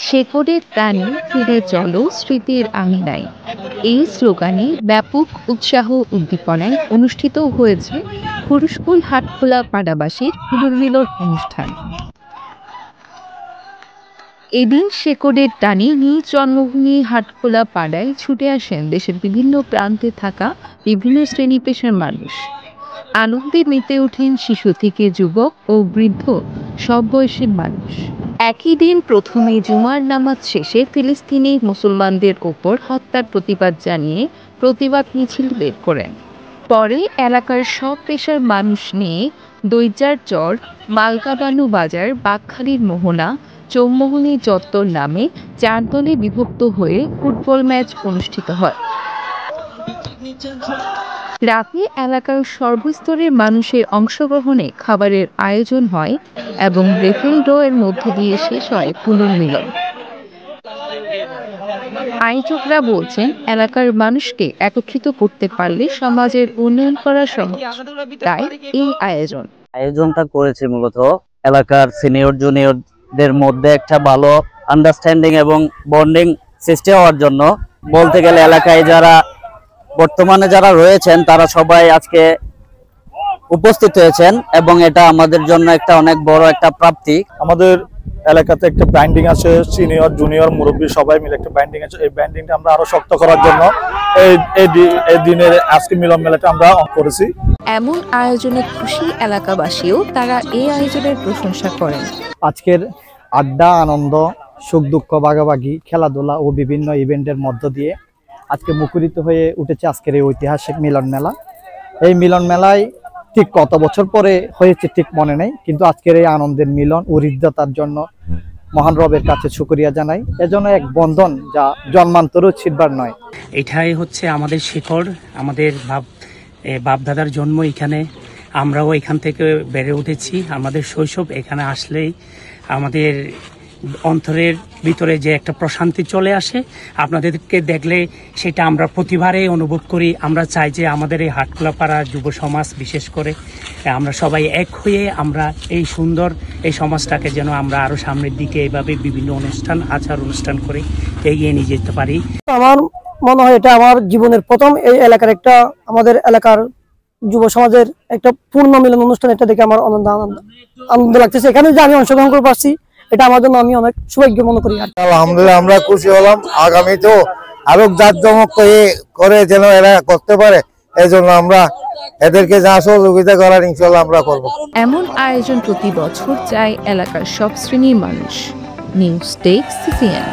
শেকড়ের প্রাণী ফিরে চলো স্মৃতির আঙিনায়। এই স্লোগানে ব্যাপক উৎসাহ উদ্দীপনায় অনুষ্ঠিত হয়েছে হরিশকুল হাটখোলা পাড়াবাসীর পুনর্মিলন অনুষ্ঠান। এদিন শেকড়ের টানে নিজ জন্মভূমি হাটখোলা পাড়ায় ছুটে আসেন দেশের বিভিন্ন প্রান্তে থাকা বিভিন্ন শ্রেণী পেশার মানুষ। আনন্দে মেতে ওঠেন শিশু থেকে যুবক ও বৃদ্ধ সব বয়সের মানুষ। একই দিন প্রথমে জুমার নামাজ শেষে ফিলিস্তিনি মুসলমানদের ওপর হত্যার প্রতিবাদ জানিয়ে প্রতিবাদ মিছিল বের করেন। পরে এলাকার সব পেশার মানুষ নিয়ে দৈজার চর, মালকাবানু বাজার, বাঘখালীর মোহনা, চৌমোহনী চত্বর নামে 4 দলে বিভক্ত হয়ে ফুটবল ম্যাচ অনুষ্ঠিত হয়। রাতে এলাকার সর্বস্তরের মানুষের অংশগ্রহণে খাবারের আয়োজন হয় এবং রেফেল ড্র এর মধ্য দিয়ে শেষ হয় পুনর্মিলন। আয়োজকরা বলছেন, এলাকার মানুষকে একত্রিত করতে পারলে সমাজের উন্নয়ন করা সম্ভব। তাই এই আয়োজনটা করেছে মূলত এলাকার সিনিয়র জুনিয়রদের মধ্যে একটা ভালো আন্ডারস্ট্যান্ডিং এবং বন্ডিং সৃষ্টি হওয়ার জন্য। বলতে গেলে এলাকায় যারা বর্তমানে যারা রয়েছেন তারা সবাই আজকে উপস্থিত হয়েছেন এবং এটা আমাদের জন্য একটা অনেক বড় একটা প্রাপ্তি। আমাদের এলাকাতে একটা ব্যান্ডিং আছে, সিনিয়র জুনিয়র মুরব্বী সবাই মিলে একটা ব্যান্ডিং আছে। এই ব্যান্ডিংটা আমরা আরো শক্ত করার জন্য এই দিনের আজকে মিলন মেলাটা আমরা করেছি। এমন আয়োজনে খুশি এলাকাবাসীও, তারা এই আয়োজনের প্রশংসা করেন। আজকের আড্ডা, আনন্দ, সুখ দুঃখ ভাগাভাগি, খেলাধুলা ও বিভিন্ন ইভেন্টের মধ্য দিয়ে আজকে মুখরিত হয়ে উঠেছে আজকের এই ঐতিহাসিক মিলন মেলা। এই মিলন মেলায় ঠিক কত বছর পরে হয়েছে ঠিক মনে নেই, কিন্তু আজকের এই আনন্দের মিলন ও হৃদ্যতার জন্য মহান রবের কাছে শুকরিয়া জানাই। এজন্য এক বন্ধন যা জন্মান্তরও ছিড়বার নয়। এটাই হচ্ছে আমাদের শিকড়, আমাদের বাপদাদার জন্ম এখানে, আমরাও এখান থেকে বেড়ে উঠেছি। আমাদের শৈশব এখানে আসলেই আমাদের অন্তরের ভিতরে যে একটা প্রশান্তি চলে আসে, আপনাদেরকে দেখলে সেটা আমরা প্রতিবারে অনুভব করি। আমরা চাই যে আমাদের এই হাটখোলা পাড়া যুব সমাজ বিশেষ করে আমরা সবাই এক হয়ে আমরা এই সুন্দর এই সমাজটাকে যেন আমরা আরো সামনের দিকে এইভাবে বিভিন্ন আচার অনুষ্ঠান করে এগিয়ে নিয়ে যেতে পারি। আমার মনে হয় এটা আমার জীবনের প্রথম এই এলাকার আমাদের এলাকার যুব সমাজের একটা পূর্ণ মিলন অনুষ্ঠান। এটা দেখে আমার আনন্দ লাগতেছে। এখানে যে আমি অংশগ্রহণ করতে পারছি, এটা আমার জন্য আমি অনেক সৌভাগ্য মনে করি। আলহামদুলিল্লাহ আমরা খুশি হলাম। আগামীতেও আরো জাঁকজমক করে যেন এরা করতে পারে, এই জন্য আমরা এদেরকে যা সহযোগিতা করার ইনশাআল্লাহ আমরা করব। এমন আয়োজন প্রতি বছর চায় এলাকার সব শ্রেণীর মানুষ। News desk, CCN.